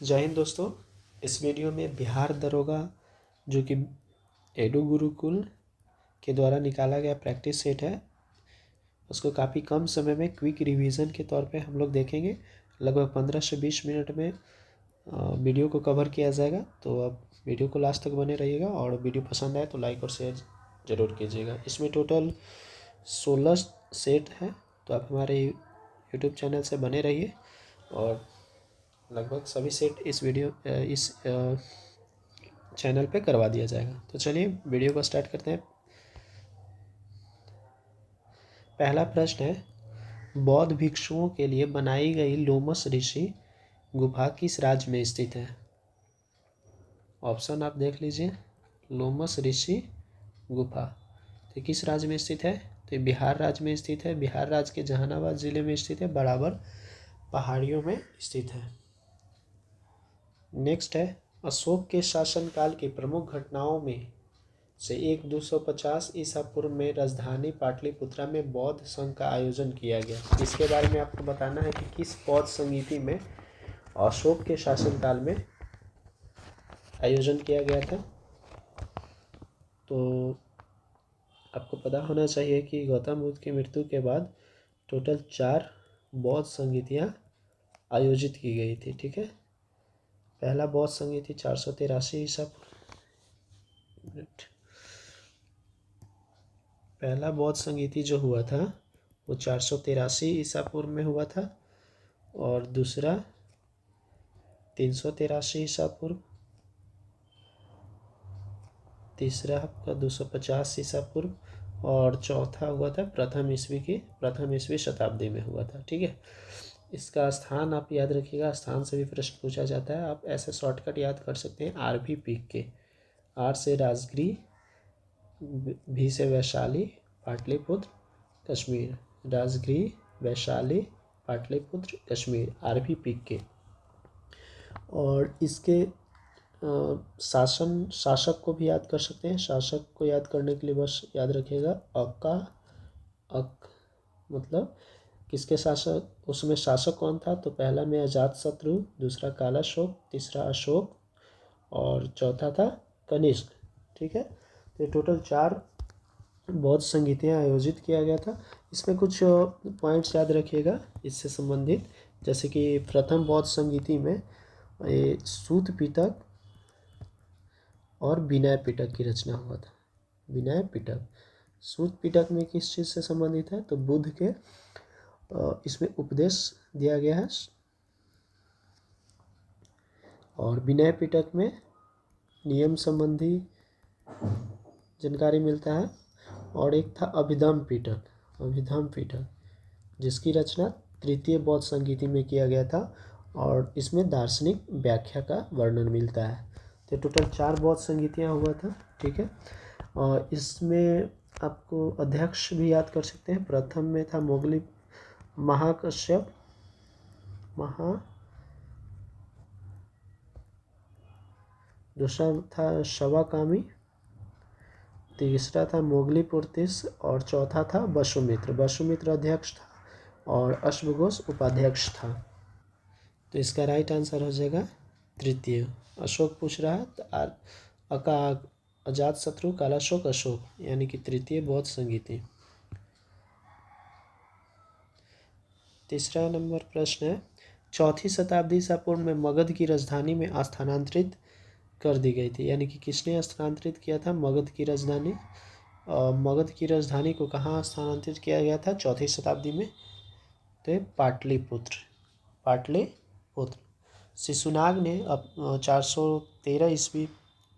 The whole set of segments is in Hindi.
जय हिंद दोस्तों। इस वीडियो में बिहार दरोगा जो कि एडू गुरुकुल के द्वारा निकाला गया प्रैक्टिस सेट है, उसको काफ़ी कम समय में क्विक रिवीजन के तौर पे हम लोग देखेंगे। लगभग 15 से 20 मिनट में वीडियो को कवर किया जाएगा। तो आप वीडियो को लास्ट तक बने रहिएगा और वीडियो पसंद आए तो लाइक और शेयर ज़रूर कीजिएगा। इसमें टोटल 16 सेट है, तो आप हमारे यूट्यूब चैनल से बने रहिए और लगभग सभी सेट इस चैनल पे करवा दिया जाएगा। तो चलिए वीडियो को स्टार्ट करते हैं। पहला प्रश्न है, बौद्ध भिक्षुओं के लिए बनाई गई लोमस ऋषि गुफा किस राज्य में स्थित है? ऑप्शन आप देख लीजिए। लोमस ऋषि गुफा तो किस राज्य में स्थित है? तो बिहार राज्य में स्थित है। बिहार राज्य के जहानाबाद जिले में स्थित है, बराबर पहाड़ियों में स्थित है। नेक्स्ट है, अशोक के शासनकाल की प्रमुख घटनाओं में से एक 250 ईसा पूर्व में राजधानी पाटलिपुत्रा में बौद्ध संघ का आयोजन किया गया। इसके बारे में आपको बताना है कि किस बौद्ध संगीति में अशोक के शासनकाल में आयोजन किया गया था। तो आपको पता होना चाहिए कि गौतम बुद्ध की मृत्यु के बाद टोटल 4 बौद्ध संगीतियाँ आयोजित की गई थी। ठीक है, पहला बौद्ध संगीति 483 ईसा पहला बौद्ध संगीति जो हुआ था वो 483 ईसा पूर्व में हुआ था और दूसरा 383 ईसा पूर्व, तीसरा आपका 250 ईसा पूर्व और चौथा हुआ था प्रथम ईसवी शताब्दी में हुआ था। ठीक है, इसका स्थान आप याद रखिएगा, स्थान से भी प्रश्न पूछा जाता है। आप ऐसे शॉर्टकट याद कर सकते हैं, आरवी पीक के। आर से राजगिरी, भी से वैशाली, पाटलिपुत्र, कश्मीर। राजगिरी, वैशाली, पाटलिपुत्र, कश्मीर, आरवी पीक के। और इसके शासक को भी याद कर सकते हैं। शासक को याद करने के लिए बस याद रखिएगा मतलब किसके शासक, उसमें शासक कौन था? तो पहला में अजातशत्रु, दूसरा कालाशोक, तीसरा अशोक और चौथा था कनिष्क। ठीक है, तो टोटल 4 बौद्ध संगीतियाँ आयोजित किया गया था। इसमें कुछ पॉइंट्स याद रखिएगा इससे संबंधित, जैसे कि प्रथम बौद्ध संगीति में सूत पिटक और विनय पिटक की रचना हुआ था। विनय पिटक, सूत पिटक में किस चीज़ से संबंधित है? तो बुद्ध के इसमें उपदेश दिया गया है। और विनय पिटक में नियम संबंधी जानकारी मिलता है। और एक था अभिधम पिटक जिसकी रचना तृतीय बौद्ध संगीति में किया गया था और इसमें दार्शनिक व्याख्या का वर्णन मिलता है। तो टोटल 4 बौद्ध संगीतियाँ हुआ था। ठीक है, और इसमें आपको अध्यक्ष भी याद कर सकते हैं। प्रथम में था मोगली महाकश्यप, दूसरा था शवाकामी, तीसरा था मोगली पुर्तिस और चौथा था वसुमित्र अध्यक्ष था और अश्वघोष उपाध्यक्ष था। तो इसका राइट आंसर हो जाएगा तृतीय। अशोक पूछ रहा है तो अजातशत्रु, कालाशोक, अशोक, यानी कि तृतीय बौद्ध संगीति। तीसरा नंबर प्रश्न है, 4वीं शताब्दी ईसा पूर्व में मगध की राजधानी में स्थानांतरित कर दी गई थी। यानी कि किसने स्थानांतरित किया था मगध की राजधानी? मगध की राजधानी को कहाँ स्थानांतरित किया गया था 4वीं शताब्दी में? तो पाटलिपुत्र। शिशुनाग ने 413 ईस्वी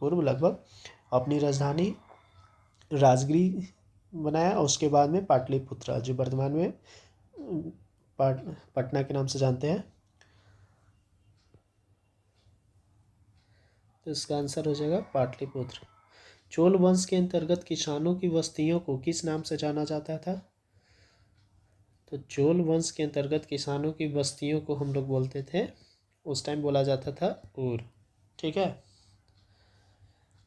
पूर्व लगभग अपनी राजधानी राजगिरी बनाया और उसके बाद में पाटलिपुत्र, जो वर्तमान में पटना के नाम से जानते हैं। तो इसका आंसर हो जाएगा पाटलिपुत्र। चोल वंश के अंतर्गत किसानों की बस्तियों को किस नाम से जाना जाता था? तो चोल वंश के अंतर्गत किसानों की बस्तियों को हम लोग बोलते थे, उस टाइम बोला जाता था ऊर। ठीक है,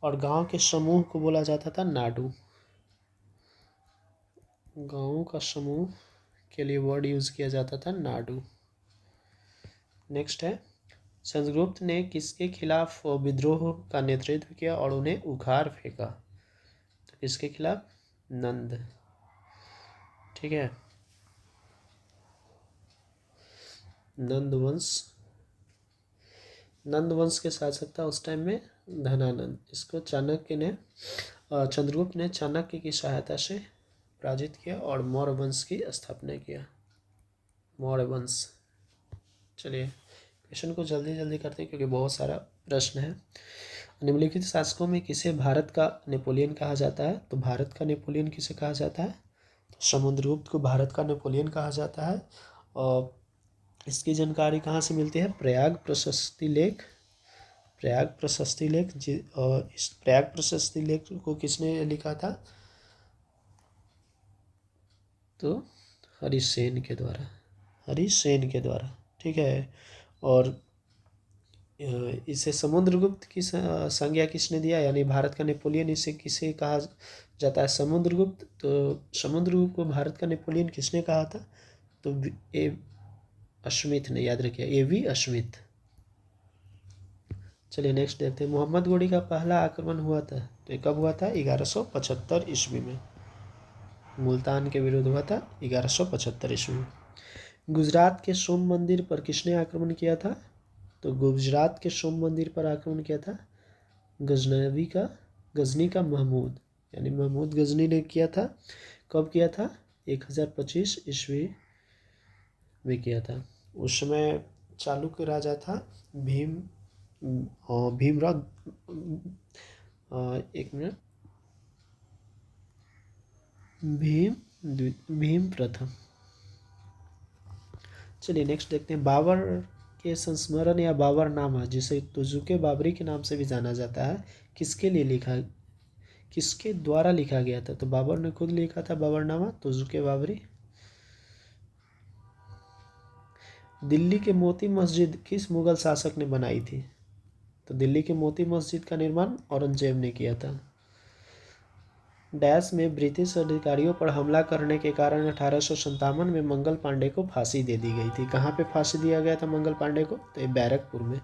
और गांव के समूह को बोला जाता था नाडू। गांवों का समूह के लिए वर्ड यूज किया जाता था नाडू। नेक्स्ट है, चंद्रगुप्त ने किसके खिलाफ विद्रोह का नेतृत्व किया और उन्हें उखाड़ फेंका? तो किसके खिलाफ? नंद। ठीक है, नंद वंश। नंद वंश के शासक था उस टाइम में धनानंद। इसको चाणक्य ने चंद्रगुप्त ने चाणक्य की सहायता से पराजित किया और मौर्य वंश की स्थापना किया, मौर्य वंश। चलिए क्वेश्चन को जल्दी जल्दी करते हैं क्योंकि बहुत सारा प्रश्न है। निम्नलिखित शासकों में किसे भारत का नेपोलियन कहा जाता है? तो भारत का नेपोलियन किसे कहा जाता है? तो समुद्रगुप्त को भारत का नेपोलियन कहा जाता है। और इसकी जानकारी कहाँ से मिलती है? प्रयाग प्रशस्ति लेख। प्रयाग प्रशस्ति लेख और इस प्रयाग प्रशस्ति लेख को किसने लिखा था? तो हरिसेन के द्वारा, हरिसेन के द्वारा। ठीक है, और इसे समुद्रगुप्त की संज्ञा किसने दिया, यानी भारत का नेपोलियन इसे किसे कहा जाता है? समुद्रगुप्त। तो समुद्रगुप्त को भारत का नेपोलियन किसने कहा था? तो ए अश्मित ने, याद रखिए, एवी अश्मित। चलिए नेक्स्ट देखते हैं। मोहम्मद घोड़ी का पहला आक्रमण हुआ था, तो ये कब हुआ था? 1175 ईस्वी में। मुल्तान के विरुद्ध हुआ था 1175 ईस्वी में। गुजरात के सोम मंदिर पर किसने आक्रमण किया था? तो गुजरात के सोम मंदिर पर आक्रमण किया था गजनी का महमूद, यानी महमूद गजनी ने किया था। कब किया था? 1025 ईस्वी में किया था। उस समय चालुक्य राजा था भीमराव, एक मिनट, भीम प्रथम। चलिए नेक्स्ट देखते हैं। बाबर के संस्मरण या बाबरनामा, जिसे तुजुके बाबरी के नाम से भी जाना जाता है, किसके द्वारा लिखा गया था? तो बाबर ने खुद लिखा था बाबरनामा, तुजुके बाबरी। दिल्ली के मोती मस्जिद किस मुगल शासक ने बनाई थी? तो दिल्ली के मोती मस्जिद का निर्माण औरंगजेब ने किया था। डैश में ब्रिटिश अधिकारियों पर हमला करने के कारण 1857 में मंगल पांडे को फांसी दे दी गई थी। कहाँ पे फांसी दिया गया था मंगल पांडे को? तो ये बैरकपुर में।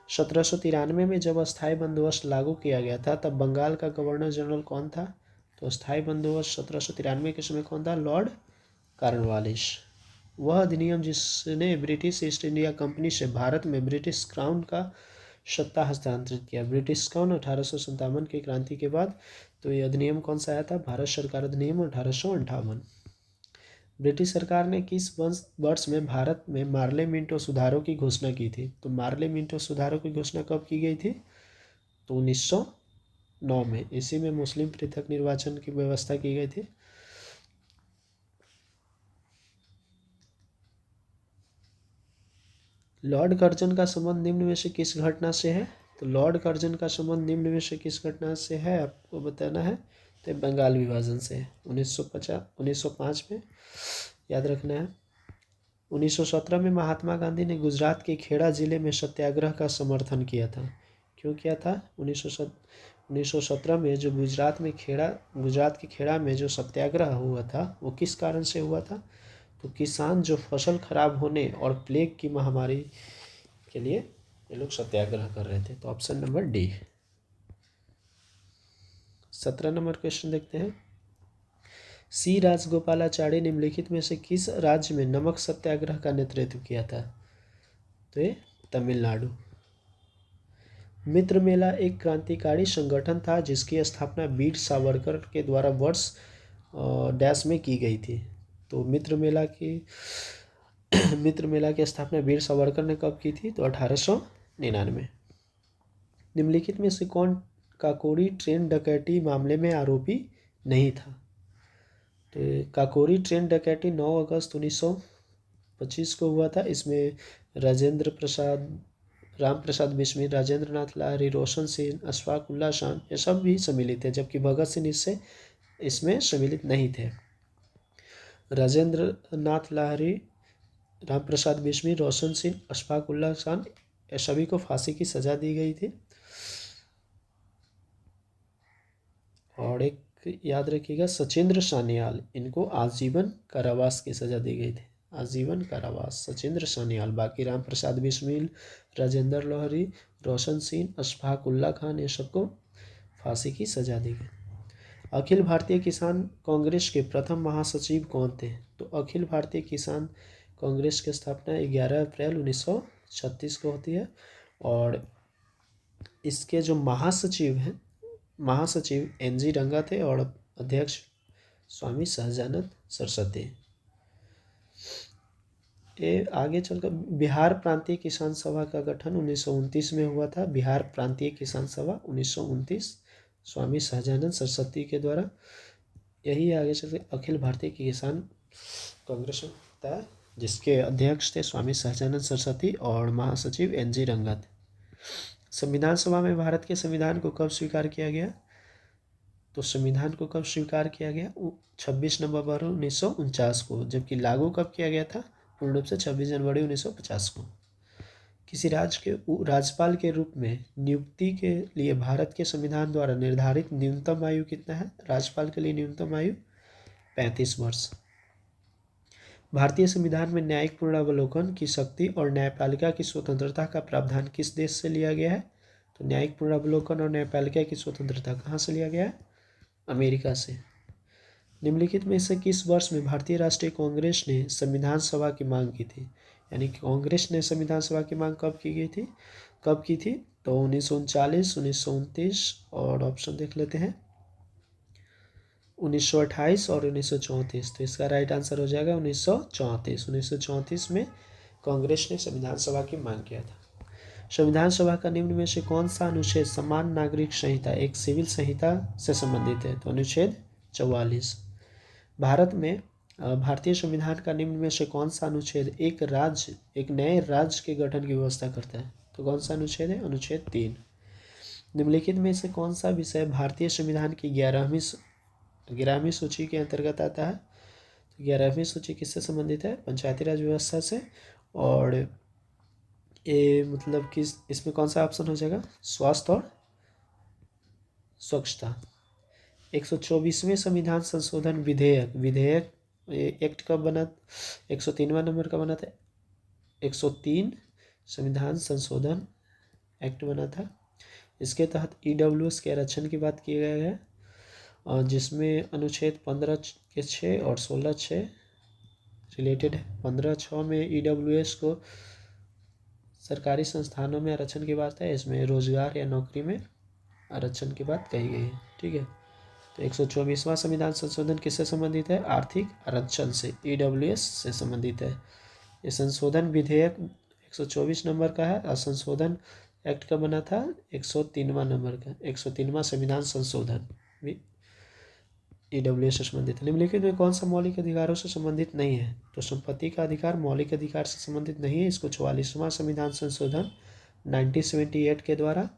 1793 में जब अस्थायी बंदोबस्त लागू किया गया था तब बंगाल का गवर्नर जनरल कौन था? तो अस्थायी बंदोबस्त 1793 के समय कौन था? Lord Cornwallis. वह अधिनियम जिसने ब्रिटिश ईस्ट इंडिया कंपनी से भारत में ब्रिटिश क्राउन का सत्ता हस्तांतरित किया। ब्रिटिश क्राउन 1857 की क्रांति के बाद। तो ये अधिनियम कौन सा आया था? भारत सरकार अधिनियम 1858। ब्रिटिश सरकार ने किस वर्ष में भारत में मार्ले मिंटो सुधारों की घोषणा की थी? तो मार्ले मिंटो सुधारों की घोषणा कब की गई थी? तो 1909 में। इसी में मुस्लिम पृथक निर्वाचन की व्यवस्था की गई थी। लॉर्ड कर्जन का संबंध निम्न में से किस घटना से है? तो लॉर्ड कर्जन का संबंध निम्न में से किस घटना से है आपको बताना है? तो बंगाल विभाजन से है 1905 में, याद रखना है। 1917 में महात्मा गांधी ने गुजरात के खेड़ा जिले में सत्याग्रह का समर्थन किया था। क्यों किया था? 1917 में जो गुजरात के खेड़ा में जो सत्याग्रह हुआ था वो किस कारण से हुआ था? तो किसान जो फसल खराब होने और प्लेग की महामारी के लिए ये लोग सत्याग्रह कर रहे थे। तो option number D. 17 number question देखते हैं। सी राजगोपालाचारी निम्नलिखित में से किस राज्य में नमक सत्याग्रह का नेतृत्व किया था? तो ये तमिलनाडु। मित्र मेला एक क्रांतिकारी संगठन था जिसकी स्थापना वीर सावरकर के द्वारा वर्ष डैश में की गई थी। तो मित्र मेला की स्थापना वीर सावरकर ने कब की थी? तो 1899। निम्नलिखित में से कौन काकोरी ट्रेन डकैती मामले में आरोपी नहीं था? तो काकोरी ट्रेन डकैती 9 अगस्त 1925 को हुआ था। इसमें राम प्रसाद बिस्मिल, राजेंद्र नाथ लाहिरी, रोशन सिंह, अशफाक उल्लाह खान, ये सब भी सम्मिलित थे, जबकि भगत सिंह इसमें सम्मिलित नहीं थे। राजेंद्र नाथ लाहिरी, राम प्रसाद बिस्मिल, रोशन सिंह, अशफाक उल्लाह खान, ये सभी को फांसी की सज़ा दी गई थी। और एक याद रखिएगा, सचिंद्र सान्याल, इनको आजीवन कारावास की सज़ा दी गई थी। आजीवन कारावास। सचिंद्र सान्याल, बाकीराम प्रसाद बिस्मिल, राजेंद्र लोहरी, रोशन सिंह, अशफाक उल्ला खान, ये सबको फांसी की सजा दी गई। अखिल भारतीय किसान कांग्रेस के प्रथम महासचिव कौन थे? तो अखिल भारतीय किसान कांग्रेस की स्थापना 11 अप्रैल 1936 को होती है और इसके जो महासचिव हैं, महासचिव NG रंगा थे और अध्यक्ष स्वामी सहजानंद सरस्वती। ये आगे चलकर बिहार प्रांतीय किसान सभा का गठन 1929 में हुआ था। बिहार प्रांतीय किसान सभा 1929 स्वामी सहजानंद सरस्वती के द्वारा। यही आगे चलकर अखिल भारतीय किसान कांग्रेस होता है जिसके अध्यक्ष थे स्वामी सहजानंद सरस्वती और महासचिव NG रंगा थे। संविधान सभा में भारत के संविधान को कब स्वीकार किया गया? तो संविधान को कब स्वीकार किया गया? 26 नवंबर 1949 को, जबकि लागू कब किया गया था? पूर्ण रूप से 26 जनवरी 1950 को। किसी राज्य के राज्यपाल के रूप में नियुक्ति के लिए भारत के संविधान द्वारा निर्धारित न्यूनतम आयु कितना है? राज्यपाल के लिए न्यूनतम आयु 35 वर्ष। भारतीय संविधान में न्यायिक पुनरावलोकन की शक्ति और न्यायपालिका की स्वतंत्रता का प्रावधान किस देश से लिया गया है? तो न्यायिक पुनरावलोकन और न्यायपालिका की स्वतंत्रता कहाँ से लिया गया है? अमेरिका से। निम्नलिखित में से किस वर्ष में भारतीय राष्ट्रीय कांग्रेस ने संविधान सभा की मांग की थी? यानी कि कांग्रेस ने संविधान सभा की मांग कब की थी? तो 1939, 1929 और ऑप्शन देख लेते हैं 1928 और 1934। तो इसका राइट आंसर हो जाएगा 1934। 1934 में कांग्रेस ने संविधान सभा की मांग किया था। संविधान सभा का निम्न में से कौन सा अनुच्छेद समान नागरिक संहिता एक सिविल संहिता से संबंधित है? तो अनुच्छेद 44। भारत में भारतीय संविधान का निम्न में से कौन सा अनुच्छेद एक नए राज्य के गठन की व्यवस्था करता है? तो कौन सा अनुच्छेद है? अनुच्छेद 3। निम्नलिखित में से कौन सा विषय भारतीय संविधान की 11वीं सूची के अंतर्गत आता है? तो 11वीं सूची किससे संबंधित है? पंचायती राज व्यवस्था से। और ये मतलब कि इसमें कौन सा ऑप्शन हो जाएगा? स्वास्थ्य और स्वच्छता। 124वें संविधान संशोधन विधेयक एक्ट कब बना? 103वां नंबर का बना था। 103 संविधान संशोधन एक्ट बना था। इसके तहत EWS के आरक्षण की बात की गई है जिसमें अनुच्छेद 15(6) और 16(6) रिलेटेड है। 15(6) में EWS को सरकारी संस्थानों में आरक्षण की बात है। इसमें रोजगार या नौकरी में आरक्षण की बात कही गई है। ठीक है, तो 124वां संविधान संशोधन किससे संबंधित है? आर्थिक आरक्षण से, EWS से संबंधित है। ये संशोधन विधेयक 124 नंबर का है और संशोधन एक्ट का बना था 103वां नंबर का। 103वां संविधान संशोधन भी EWS से संबंधित है। निम्नलिखित में कौन सा मौलिक अधिकारों से संबंधित नहीं है? तो संपत्ति का अधिकार मौलिक अधिकार से संबंधित नहीं है। इसको 44वां संविधान संशोधन 1978 के द्वारा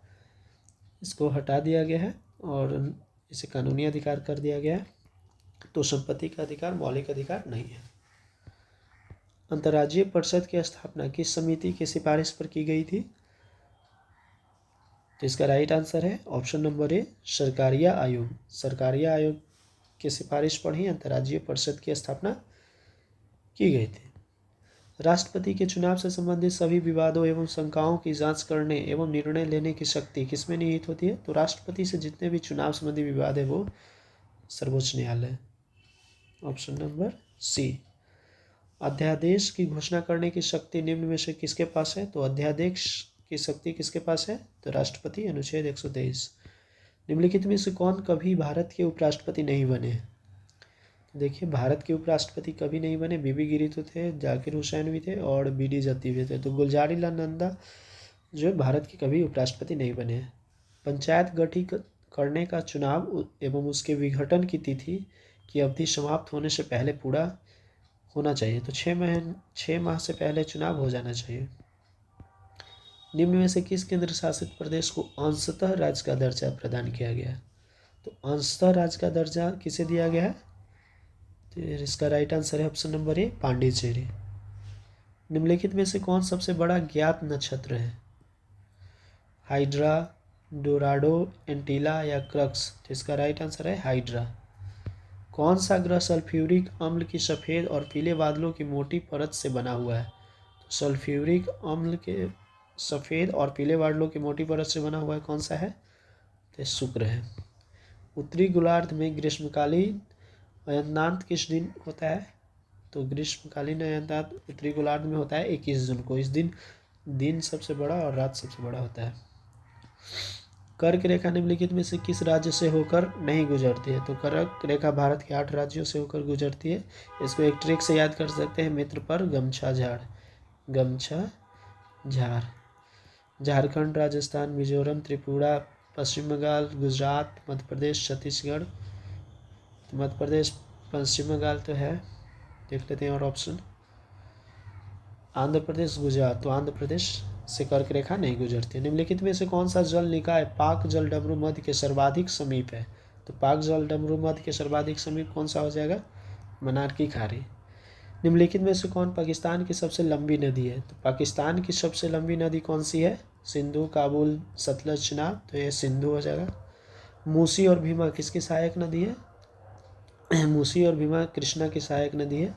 इसको हटा दिया गया है और इसे कानूनी अधिकार कर दिया गया है। तो संपत्ति का अधिकार मौलिक अधिकार नहीं है। अंतर्राज्यीय परिषद की स्थापना किस समिति की सिफारिश पर की गई थी? तो इसका राइट आंसर है ऑप्शन नंबर ए, सरकारिया आयोग। सरकारिया आयोग की सिफारिश पर ही अंतर्राज्यीय परिषद की स्थापना की गई थी। राष्ट्रपति के चुनाव से संबंधित सभी विवादों एवं शंकाओं की जांच करने एवं निर्णय लेने की शक्ति किसमें निहित होती है? तो राष्ट्रपति से जितने भी चुनाव संबंधी विवाद है वो सर्वोच्च न्यायालय। Option number C. अध्यादेश की घोषणा करने की शक्ति निम्न में से किसके पास है? तो अध्यादेश की शक्ति किसके पास है? तो राष्ट्रपति। अनुच्छेद 123। निम्नलिखित में से कौन कभी भारत के उपराष्ट्रपति नहीं बने? देखिए, भारत के उपराष्ट्रपति कभी नहीं बने। बीबी गिरी तो थे, जाकिर हुसैन भी थे और BD जत्ती भी थे। तो गुलजारीलाल नंदा जो भारत के कभी उपराष्ट्रपति नहीं बने हैं। पंचायत गठित करने का चुनाव एवं उसके विघटन की तिथि की अवधि समाप्त होने से पहले पूरा होना चाहिए। तो 6 माह से पहले चुनाव हो जाना चाहिए। निम्न में से किस केंद्र शासित प्रदेश को अंशतः राज्य का दर्जा प्रदान किया गया? तो अंशतः राज्य का दर्जा किसे दिया गया है? तो इसका राइट आंसर है ऑप्शन नंबर ए, पांडिचेरी। निम्नलिखित में से कौन सबसे बड़ा ज्ञात नक्षत्र है? हाइड्रा, डोराडो, एंटीला या क्रक्स? तो इसका राइट आंसर है हाइड्रा। कौन सा ग्रह सल्फ्यूरिक अम्ल की सफ़ेद और पीले बादलों की मोटी परत से बना हुआ है? तो सल्फ्यूरिक अम्ल के सफ़ेद और पीले बादलों की मोटी परत से बना हुआ है, कौन सा है? तो शुक्र है। उत्तरी गोलार्ध में ग्रीष्मकालीन अयनदांत किस दिन होता है? तो ग्रीष्मकालीन अयनदांत उत्तरी गोलार्ध में होता है 21 जून को। इस दिन सबसे बड़ा और रात सबसे बड़ा होता है। कर्क रेखा निम्नलिखित में से किस राज्य से होकर नहीं गुजरती है? तो कर्क रेखा भारत के 8 राज्यों से होकर गुजरती है। इसको एक ट्रिक से याद कर सकते हैं, मित्र पर गमछा झाड़। गमछा झाड़। झारखंड, राजस्थान, मिजोरम, त्रिपुरा, पश्चिम बंगाल, गुजरात, मध्य प्रदेश, छत्तीसगढ़। तो मध्य प्रदेश, पश्चिम बंगाल तो है, देख लेते हैं और ऑप्शन। आंध्र प्रदेश, गुजरात। तो आंध्र प्रदेश से कर्क रेखा नहीं गुजरती। निम्नलिखित में से कौन सा जल निकाय पाक जल डमरू मध्य के सर्वाधिक समीप है? तो पाक जल डमरू मध्य के सर्वाधिक समीप कौन सा हो जाएगा? मनार की खाड़ी। निम्नलिखित में से कौन पाकिस्तान की सबसे लंबी नदी है? तो पाकिस्तान की सबसे लंबी नदी कौन सी है? सिंधु, काबुल, सतलज, चिनाब। तो ये सिंधु हो जाएगा। मूसी और भीमा किसकी सहायक नदी है? मूसी और भीमा कृष्णा की सहायक नदी है।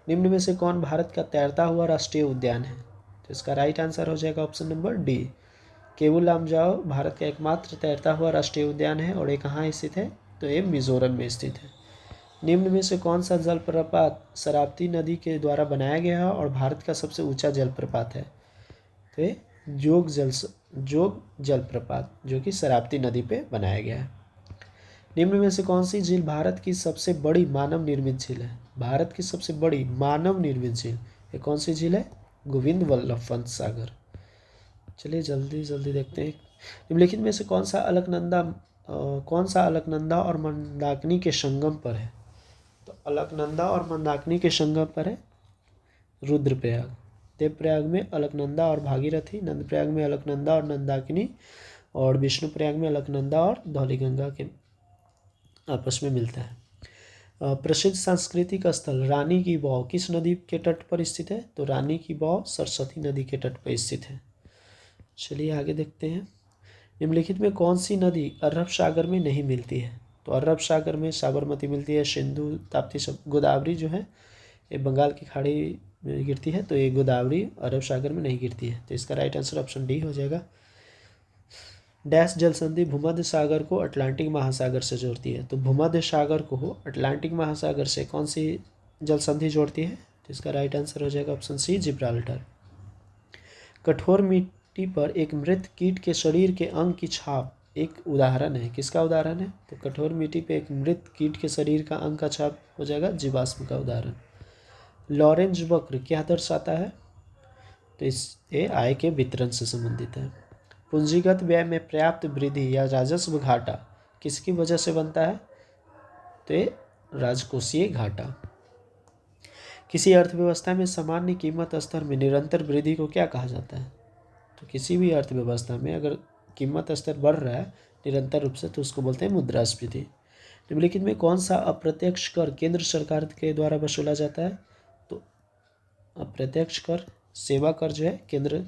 निम्न में से कौन भारत का तैरता हुआ राष्ट्रीय उद्यान है? तो इसका राइट आंसर हो जाएगा option number D, Keibul Lamjao भारत का एकमात्र तैरता हुआ राष्ट्रीय उद्यान है। और ये कहाँ स्थित है? तो ये मिजोरम में स्थित है। निम्न में से कौन सा जलप्रपात शरावती नदी के द्वारा बनाया गया है और भारत का सबसे ऊंचा जलप्रपात है? तो ये जोग जलप्रपात, जो कि शरावती नदी पे बनाया गया है। निम्न में से कौन सी झील भारत की सबसे बड़ी मानव निर्मित झील है? भारत की सबसे बड़ी मानव निर्मित झील ये कौन सी झील है? गोविंद वल्लभ पंत सागर। चलिए जल्दी जल्दी देखते हैं। निम्नलिखित में से कौन सा अलकनंदा और मंदाकिनी के संगम पर है? तो अलकनंदा और मंदाकिनी के संगम पर है रुद्रप्रयाग। देवप्रयाग में अलकनंदा और भागीरथी, नंदप्रयाग में अलकनंदा और नंदाकिनी, और विष्णुप्रयाग में अलकनंदा और धौलीगंगा के आपस में मिलता है। प्रसिद्ध सांस्कृतिक स्थल रानी की वाव किस नदी के तट पर स्थित है? तो रानी की वाव सरस्वती नदी के तट पर स्थित है। चलिए आगे देखते हैं। निम्नलिखित में कौन सी नदी अरब सागर में नहीं मिलती है? तो अरब सागर में साबरमती मिलती है, सिंधु, ताप्ती, सब। गोदावरी जो है ये बंगाल की खाड़ी में गिरती है, तो ये गोदावरी अरब सागर में नहीं गिरती है। तो इसका राइट आंसर ऑप्शन डी हो जाएगा। डैश जल संधि भूमध्य सागर को अटलांटिक महासागर से जोड़ती है? तो भूमध्य सागर को अटलांटिक महासागर से कौन सी जल संधि जोड़ती है? तो इसका राइट आंसर हो जाएगा ऑप्शन सी, जिब्राल्टर। कठोर मिट्टी पर एक मृत कीट के शरीर के अंग की छाप एक उदाहरण है, किसका उदाहरण है? तो कठोर मिट्टी पर एक मृत कीट के शरीर का अंग का छाप हो जाएगा जीवाश्म का उदाहरण। लॉरेंज वक्र क्या दर्शाता है? तो ये आय के वितरण से संबंधित है। पूंजीगत व्यय में पर्याप्त वृद्धि या राजस्व घाटा किसकी वजह से बनता है? तो ये राजकोषीय घाटा। किसी अर्थव्यवस्था में सामान्य कीमत स्तर में निरंतर वृद्धि को क्या कहा जाता है? तो किसी भी अर्थव्यवस्था में अगर कीमत स्तर बढ़ रहा है निरंतर रूप से तो उसको बोलते हैं मुद्रास्फीति। निम्नलिखित में कौन सा अप्रत्यक्ष कर केंद्र सरकार के द्वारा वसूला जाता है? तो अप्रत्यक्ष कर सेवा कर जो है केंद्र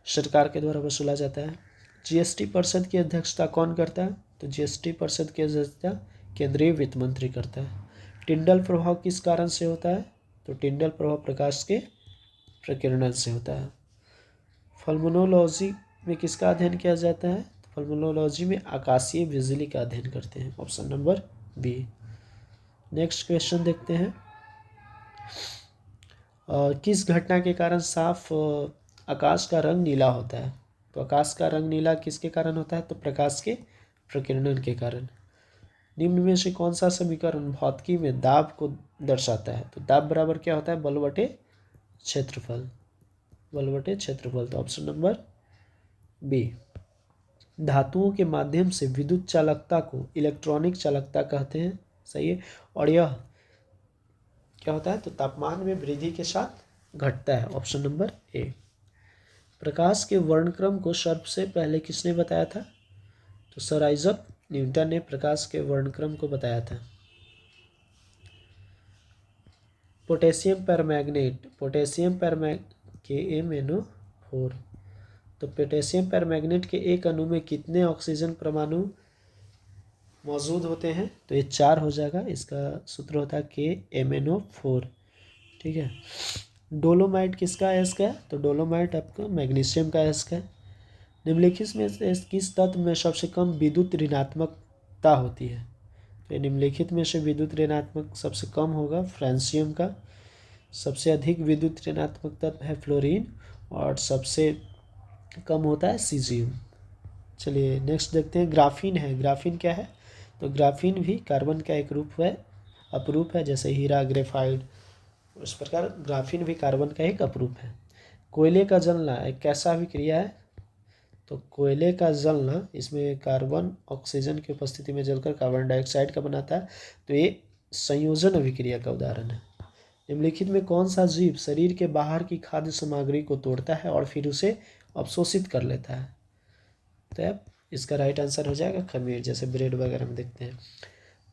सरकार के द्वारा वसूला जाता है। जीएसटी परिषद की अध्यक्षता कौन करता है? तो जीएसटी परिषद की अध्यक्षता केंद्रीय वित्त मंत्री करता है। टिंडल प्रभाव किस कारण से होता है? तो टिंडल प्रभाव प्रकाश के प्रकीर्णन से होता है। फल्मोनोलॉजी में किसका अध्ययन किया जाता है? तो फल्मोनोलॉजी में आकाशीय बिजली का अध्ययन करते हैं, option number B. Next question देखते हैं। किस घटना के कारण साफ आकाश का रंग नीला होता है? तो आकाश का रंग नीला किसके कारण होता है? तो प्रकाश के प्रकीर्णन के कारण। निम्न में से कौन सा समीकरण भौतिकी में दाब को दर्शाता है? तो दाब बराबर क्या होता है? बल बटे क्षेत्रफल। बल बटे क्षेत्रफल, तो ऑप्शन नंबर बी। धातुओं के माध्यम से विद्युत चालकता को इलेक्ट्रॉनिक चालकता कहते हैं, सही है। और यह क्या होता है? तो तापमान में वृद्धि के साथ घटता है, ऑप्शन नंबर ए। प्रकाश के वर्णक्रम को सबसे पहले किसने बताया था? तो सर आइजक न्यूटन ने प्रकाश के वर्णक्रम को बताया था। Potassium permanganate, potassium KMnO4। तो पोटेशियम परमैंगनेट के एक अणु में कितने ऑक्सीजन परमाणु मौजूद होते हैं, तो ये 4 हो जाएगा। इसका सूत्र होता है KMnO4। ठीक है। डोलोमाइट किसका एस का है? तो डोलोमाइट आपका मैग्नीशियम का एस का है। निम्नलिखित में से किस तत्व में सबसे कम विद्युत ऋणात्मकता होती है? तो निम्नलिखित में से विद्युत ऋणात्मक सबसे कम होगा फ्रांसियम का। सबसे अधिक विद्युत ऋणात्मक तत्व है फ्लोरीन और सबसे कम होता है सीजियम। चलिए नेक्स्ट देखते हैं। ग्राफीन है। ग्राफीन क्या है? तो ग्राफीन भी कार्बन का एक रूप है, अपरूप है। जैसे हीरा, ग्रेफाइट, उस प्रकार ग्राफीन भी कार्बन का एक अपरूप है। कोयले का जलना एक कैसा अभिक्रिया है? तो कोयले का जलना, इसमें कार्बन ऑक्सीजन की उपस्थिति में जलकर कार्बन डाइऑक्साइड का बनाता है, तो ये संयोजन अभिक्रिया का उदाहरण है। निम्नलिखित में कौन सा जीव शरीर के बाहर की खाद्य सामग्री को तोड़ता है और फिर उसे अवशोषित कर लेता है? तो अब इसका राइट आंसर हो जाएगा खमीर, जैसे ब्रेड वगैरह में देखते हैं।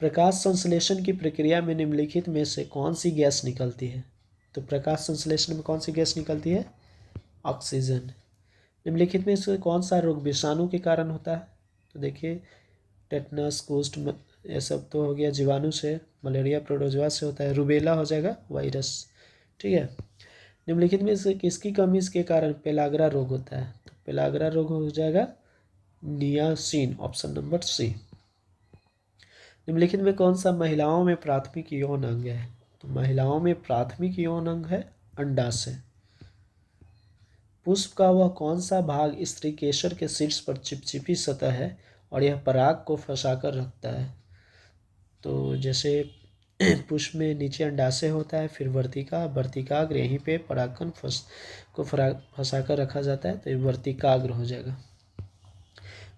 प्रकाश संश्लेषण की प्रक्रिया में निम्नलिखित में से कौन सी गैस निकलती है? तो प्रकाश संश्लेषण में कौन सी गैस निकलती है? ऑक्सीजन। निम्नलिखित में से कौन सा रोग विषाणु के कारण होता है? तो देखिए टेटनस, कुष्ठ, ये सब तो हो गया जीवाणु से। मलेरिया प्रोटोजोआ से होता है। रूबेला हो जाएगा वायरस। ठीक है। निम्नलिखित में से किसकी कमी के कारण पेलाग्रा रोग होता है? तो पेलाग्रा रोग हो जाएगा नियासिन, ऑप्शन नंबर सी। निम्नलिखित में कौन सा महिलाओं में प्राथमिक यौन अंग है? तो महिलाओं में प्राथमिक यौन अंग है अंडाशय। पुष्प का वह कौन सा भाग स्त्री केसर के शीर्ष पर चिपचिपी सतह है और यह पराग को फंसाकर रखता है? तो जैसे पुष्प में नीचे अंडाशय होता है, फिर वर्तिकाग्र, यहीं पे परागकण फंसाकर रखा जाता है, तो ये वर्तिकाग्र हो जाएगा।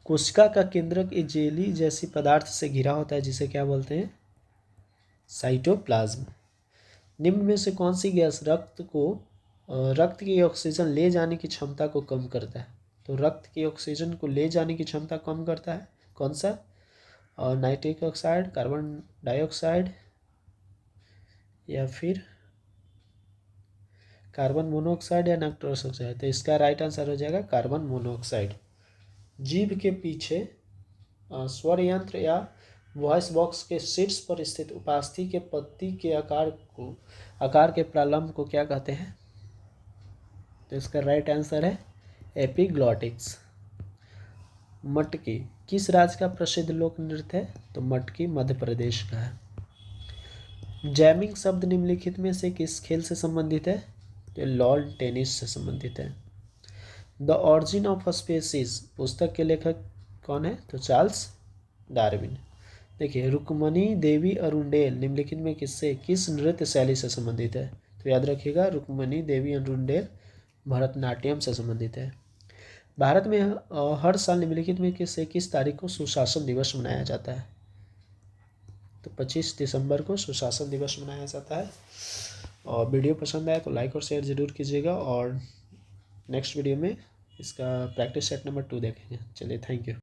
कोशिका का केंद्रक एक जेली जैसी पदार्थ से घिरा होता है, जिसे क्या बोलते हैं? साइटोप्लाज्म। निम्न में से कौन सी गैस रक्त की ऑक्सीजन ले जाने की क्षमता को कम करता है? तो रक्त की ऑक्सीजन को ले जाने की क्षमता कम करता है कौन सा? नाइट्रिक ऑक्साइड, कार्बन डाइऑक्साइड, या फिर कार्बन मोनोऑक्साइड या नाइट्रस ऑक्साइड? तो इसका राइट आंसर हो जाएगा कार्बन मोनोऑक्साइड। जीभ के पीछे स्वर यंत्र या वॉइस बॉक्स के शीर्ष पर स्थित उपास्थि के पत्ती के आकार के प्रालंब को क्या कहते हैं? तो इसका राइट आंसर है एपिग्लॉटिक्स। मटकी किस राज्य का प्रसिद्ध लोक नृत्य है? तो मटकी मध्य प्रदेश का है। जैमिंग शब्द निम्नलिखित में से किस खेल से संबंधित है? तो लॉन टेनिस से संबंधित है। द ऑरिजिन ऑफ स्पीसीज पुस्तक के लेखक कौन है? तो चार्ल्स डार्विन। देखिए रुक्मणी देवी अरुंडेल निम्नलिखित में किस नृत्य शैली से संबंधित है? तो याद रखिएगा रुक्मणी देवी अरुंडेल भरतनाट्यम से संबंधित है। भारत में हर साल निम्नलिखित में किस तारीख को सुशासन दिवस मनाया जाता है? तो 25 दिसंबर को सुशासन दिवस मनाया जाता है। और वीडियो पसंद आया तो लाइक और शेयर ज़रूर कीजिएगा, और नेक्स्ट वीडियो में इसका प्रैक्टिस सेट नंबर 2 देखेंगे। चलिए थैंक यू।